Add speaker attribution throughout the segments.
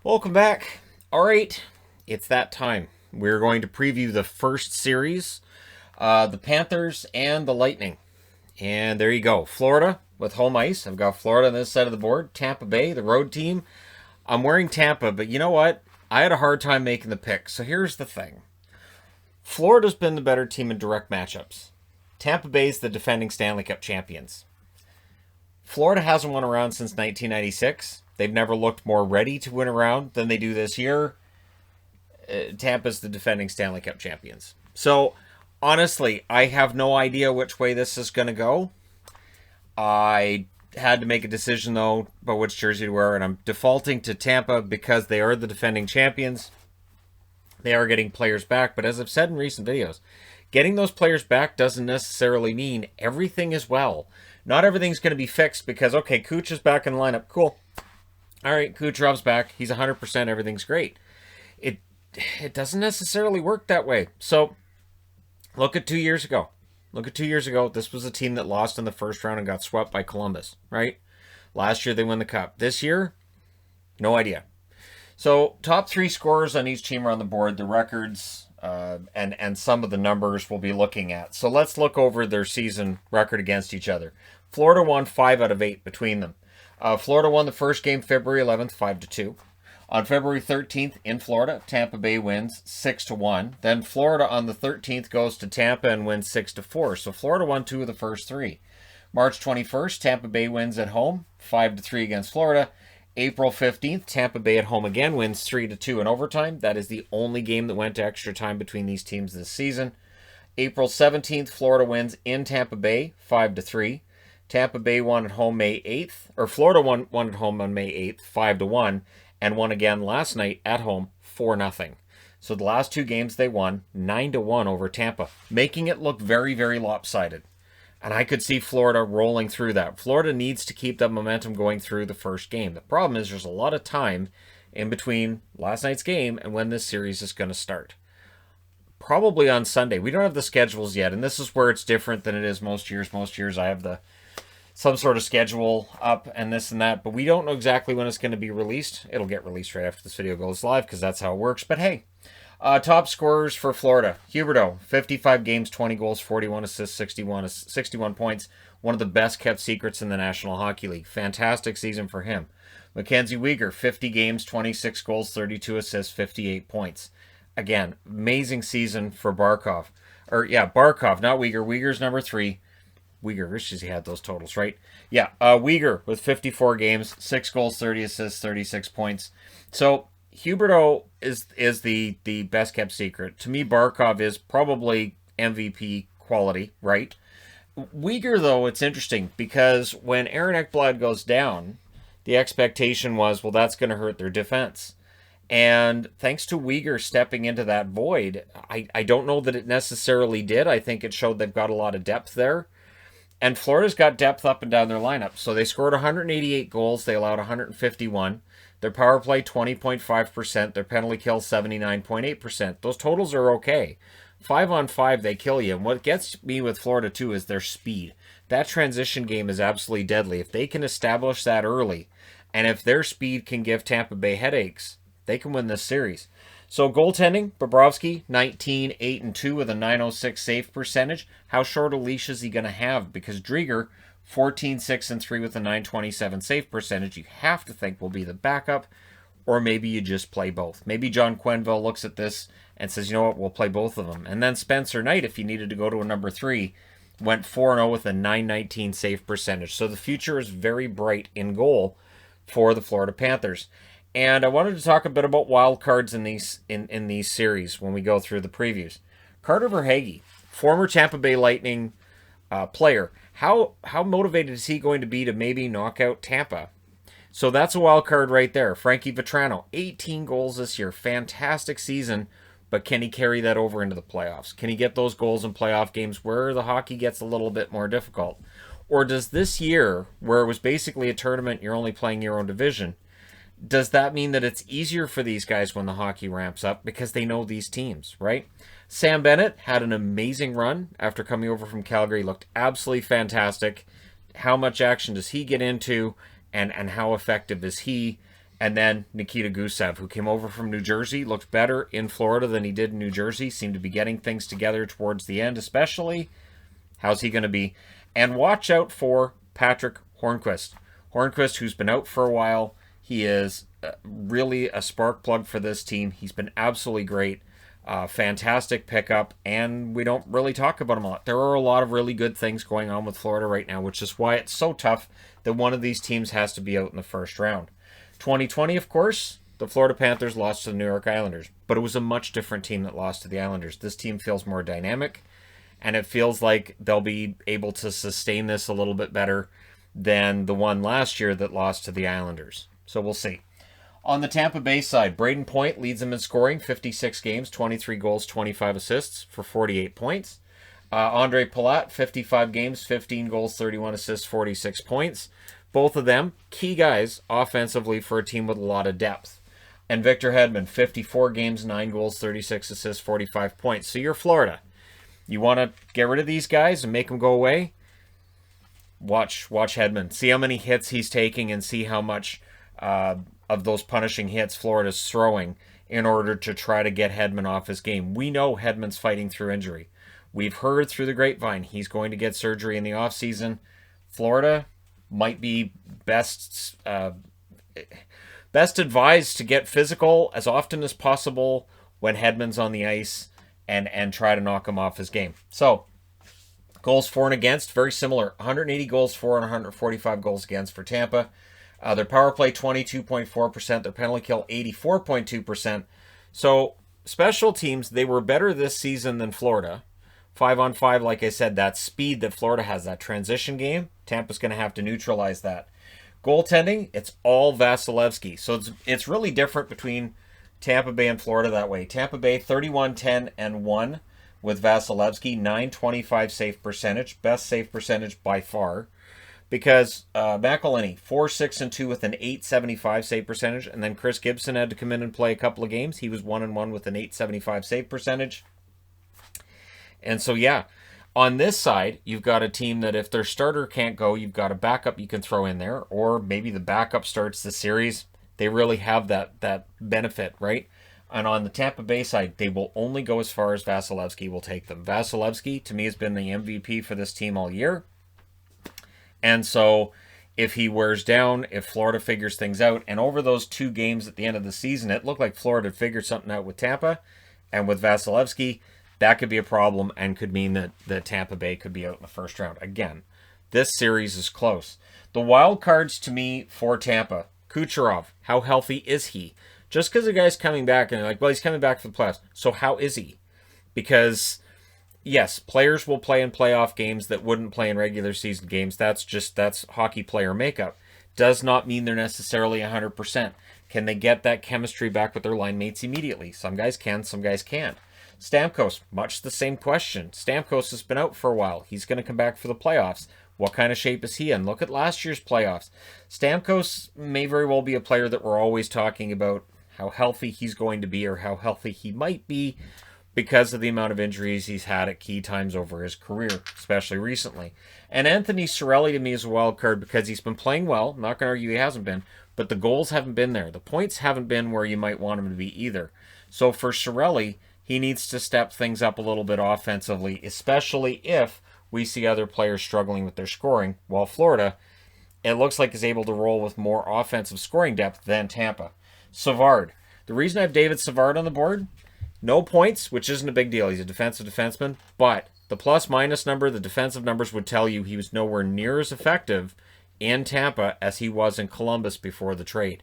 Speaker 1: Welcome back. All right, it's that time. We're going to preview the first series, the Panthers and the Lightning. And there you go. Florida with home ice. I've got Florida on this side of the board. Tampa Bay, the road team. I'm wearing Tampa, but you know what? I had a hard time making the pick. So here's the thing. Florida's been the better team in direct matchups. Tampa Bay's the defending Stanley Cup champions. Florida hasn't won a round since 1996. They've never looked more ready to win a round than they do this year. Tampa's the defending Stanley Cup champions. So, honestly, I have no idea which way this is going to go. I had to make a decision, though, about which jersey to wear, and I'm defaulting to Tampa because they are the defending champions. They are getting players back, but as I've said in recent videos, getting those players back doesn't necessarily mean everything is well. Not everything's going to be fixed because, okay, Kuch is back in the lineup. Cool. All right, Kucherov's back. He's 100%. Everything's great. It doesn't necessarily work that way. So look at 2 years ago. Look at 2 years ago. This was a team that lost in the first round and got swept by Columbus, right? Last year they won the cup. This year, no idea. So top three scorers on each team are on the board. The records and some of the numbers we'll be looking at. So let's look over their season record against each other. Florida won 5 out of 8 between them. Florida won the first game February 11th, 5-2. On February 13th in Florida, Tampa Bay wins 6-1. Then Florida on the 13th goes to Tampa and wins 6-4. So Florida won 2 of the first 3. March 21st, Tampa Bay wins at home 5-3 against Florida. April 15th, Tampa Bay at home again wins 3-2 in overtime. That is the only game that went to extra time between these teams this season. April 17th, Florida wins in Tampa Bay 5-3. Tampa Bay won at home May 8th, or Florida won at home on May 8th, 5-1, and won again last night at home 4-0. So the last 2 games they won 9-1 over Tampa, making it look very, very lopsided. And I could see Florida rolling through that. Florida needs to keep that momentum going through the first game. The problem is there's a lot of time in between last night's game and when this series is going to start. Probably on Sunday. We don't have the schedules yet, and this is where it's different than it is most years. Most years I have some sort of schedule up and this and that, but we don't know exactly when it's going to be released. It'll get released right after this video goes live because that's how it works. But hey, top scorers for Florida. Huberdeau, 55 games, 20 goals, 41 assists, 61 points. One of the best kept secrets in the National Hockey League. Fantastic season for him. Mackenzie Weegar, 50 games, 26 goals, 32 assists, 58 points. Again, amazing season for Barkov. Barkov, not Weegar. Weegar's number 3. Weegar, wishes he had those totals, right? Yeah, Weegar with 54 games, 6 goals, 30 assists, 36 points. So Huberdeau is the best kept secret. To me, Barkov is probably MVP quality, right? Weegar, though, it's interesting because when Aaron Ekblad goes down, the expectation was, well, that's going to hurt their defense. And thanks to Weegar stepping into that void, I don't know that it necessarily did. I think it showed they've got a lot of depth there. And Florida's got depth up and down their lineup. So they scored 188 goals. They allowed 151. Their power play, 20.5%. Their penalty kill, 79.8%. Those totals are okay. 5-on-5, they kill you. And what gets me with Florida, too, is their speed. That transition game is absolutely deadly. If they can establish that early, and if their speed can give Tampa Bay headaches, they can win this series. So goaltending, Bobrovsky, 19, 8, and 2 with a 906 save percentage. How short a leash is he going to have? Because Drieger, 14, 6, and 3 with a 927 save percentage, you have to think will be the backup, or maybe you just play both. Maybe John Quenneville looks at this and says, you know what, we'll play both of them. And then Spencer Knight, if he needed to go to a number 3, went 4-0 with a 919 save percentage. So the future is very bright in goal for the Florida Panthers. And I wanted to talk a bit about wild cards in these series when we go through the previews. Carter Verhaeghe, former Tampa Bay Lightning player. How motivated is he going to be to maybe knock out Tampa? So that's a wild card right there. Frankie Vatrano, 18 goals this year. Fantastic season, but can he carry that over into the playoffs? Can he get those goals in playoff games where the hockey gets a little bit more difficult? Or does this year, where it was basically a tournament, you're only playing your own division, does that mean that it's easier for these guys when the hockey ramps up because they know these teams, right? Sam Bennett had an amazing run after coming over from Calgary. Looked absolutely fantastic. How much action does he get into, and how effective is he? And then Nikita Gusev, who came over from New Jersey, looked better in Florida than he did in New Jersey, seemed to be getting things together towards the end, especially. How's he going to be? And watch out for Patrick Hornqvist. Hornqvist, who's been out for a while, he is really a spark plug for this team. He's been absolutely great. Fantastic pickup, and we don't really talk about him a lot. There are a lot of really good things going on with Florida right now, which is why it's so tough that one of these teams has to be out in the first round. 2020, of course, the Florida Panthers lost to the New York Islanders, but it was a much different team that lost to the Islanders. This team feels more dynamic, and it feels like they'll be able to sustain this a little bit better than the one last year that lost to the Islanders. So we'll see. On the Tampa Bay side, Braden Point leads them in scoring, 56 games, 23 goals, 25 assists for 48 points. Andre Palat, 55 games, 15 goals, 31 assists, 46 points. Both of them, key guys offensively for a team with a lot of depth. And Victor Hedman, 54 games, 9 goals, 36 assists, 45 points. So you're Florida. You want to get rid of these guys and make them go away? Watch Hedman. See how many hits he's taking and see how much of those punishing hits Florida's throwing in order to try to get Hedman off his game. We know Hedman's fighting through injury. We've heard through the grapevine he's going to get surgery in the offseason. Florida might be best advised to get physical as often as possible when Hedman's on the ice and try to knock him off his game. So, goals for and against, very similar. 180 goals for and 145 goals against for Tampa. Their power play, 22.4%. Their penalty kill, 84.2%. So, special teams, they were better this season than Florida. 5-on-5, like I said, that speed that Florida has, that transition game, Tampa's going to have to neutralize that. Goaltending, it's all Vasilevsky. So, it's really different between Tampa Bay and Florida that way. Tampa Bay, 31-10-1 with Vasilevsky, 925 save percentage. Best save percentage by far. Because McElhinney, 4-6-2 with an 875 save percentage. And then Chris Gibson had to come in and play a couple of games. He was 1-1 with an 875 save percentage. And so, yeah, on this side, you've got a team that if their starter can't go, you've got a backup you can throw in there. Or maybe the backup starts the series. They really have that benefit, right? And on the Tampa Bay side, they will only go as far as Vasilevsky will take them. Vasilevsky, to me, has been the MVP for this team all year. And so if he wears down, if Florida figures things out, and over those 2 games at the end of the season, it looked like Florida figured something out with Tampa. And with Vasilevsky, that could be a problem and could mean that Tampa Bay could be out in the first round. Again, this series is close. The wild cards to me for Tampa, Kucherov, how healthy is he? Just because the guy's coming back and they're like, well, he's coming back for the playoffs. So how is he? Because, yes, players will play in playoff games that wouldn't play in regular season games. That's hockey player makeup. Does not mean they're necessarily 100%. Can they get that chemistry back with their line mates immediately? Some guys can, some guys can't. Stamkos, much the same question. Stamkos has been out for a while. He's going to come back for the playoffs. What kind of shape is he in? Look at last year's playoffs. Stamkos may very well be a player that we're always talking about how healthy he's going to be or how healthy he might be because of the amount of injuries he's had at key times over his career, especially recently. And Anthony Cirelli to me is a wild card because he's been playing well. I'm not going to argue he hasn't been, but the goals haven't been there. The points haven't been where you might want him to be either. So for Cirelli, he needs to step things up a little bit offensively, especially if we see other players struggling with their scoring, while Florida, it looks like, is able to roll with more offensive scoring depth than Tampa. Savard. The reason I have David Savard on the board, no points, which isn't a big deal. He's a defensive defenseman, but the plus-minus number, the defensive numbers would tell you he was nowhere near as effective in Tampa as he was in Columbus before the trade.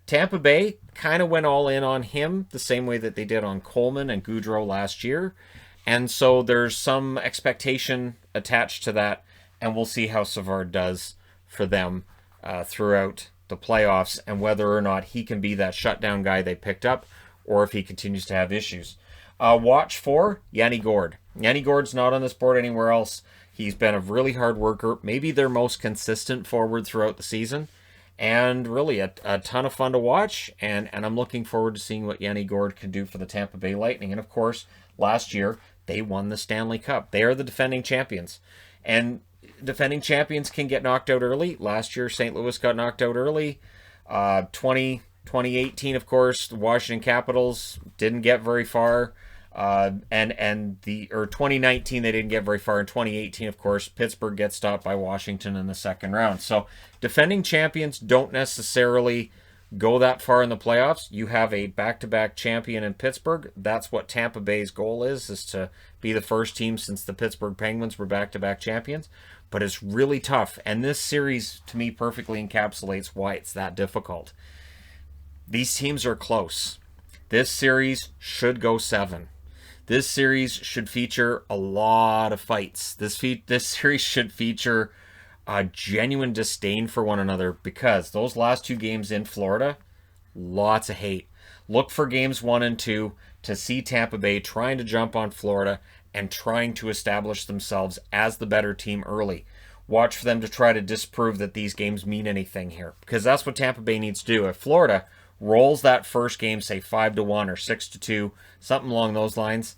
Speaker 1: Tampa Bay kind of went all in on him the same way that they did on Coleman and Goudreau last year. And so there's some expectation attached to that, and we'll see how Savard does for them throughout the playoffs and whether or not he can be that shutdown guy they picked up or if he continues to have issues. Watch for Yanni Gourde. Yanni Gourde's not on this board anywhere else. He's been a really hard worker, maybe their most consistent forward throughout the season, and really a ton of fun to watch, and I'm looking forward to seeing what Yanni Gourde can do for the Tampa Bay Lightning. And of course, last year, they won the Stanley Cup. They are the defending champions. And defending champions can get knocked out early. Last year, St. Louis got knocked out early. 2018, of course, the Washington Capitals didn't get very far. Or 2019 they didn't get very far. In 2018, of course, Pittsburgh gets stopped by Washington in the second round. So defending champions don't necessarily go that far in the playoffs. You have a back-to-back champion in Pittsburgh. That's what Tampa Bay's goal is to be the first team since the Pittsburgh Penguins were back-to-back champions. But it's really tough, and this series to me perfectly encapsulates why it's that difficult. These teams are close. This series should go 7. This series should feature a lot of fights. This series should feature a genuine disdain for one another, because those last 2 games in Florida, lots of hate. Look for games 1 and 2 to see Tampa Bay trying to jump on Florida and trying to establish themselves as the better team early. Watch for them to try to disprove that these games mean anything here, because that's what Tampa Bay needs to do. If Florida rolls that first game, say 5-1 or 6-2, something along those lines,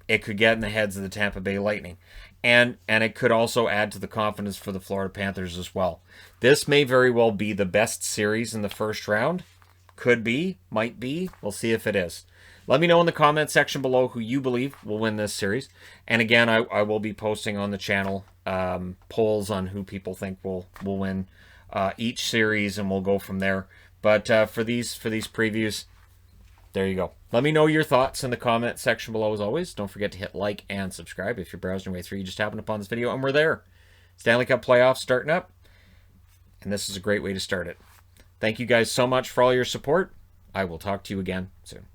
Speaker 1: it could get in the heads of the Tampa Bay Lightning. And it could also add to the confidence for the Florida Panthers as well. This may very well be the best series in the first round. Could be, might be. We'll see if it is. Let me know in the comment section below who you believe will win this series. And again, I will be posting on the channel polls on who people think will win each series, and we'll go from there. But for these previews, there you go. Let me know your thoughts in the comment section below as always. Don't forget to hit like and subscribe if you're browsing your way through. You just happened upon this video and we're there. Stanley Cup playoffs starting up, and this is a great way to start it. Thank you guys so much for all your support. I will talk to you again soon.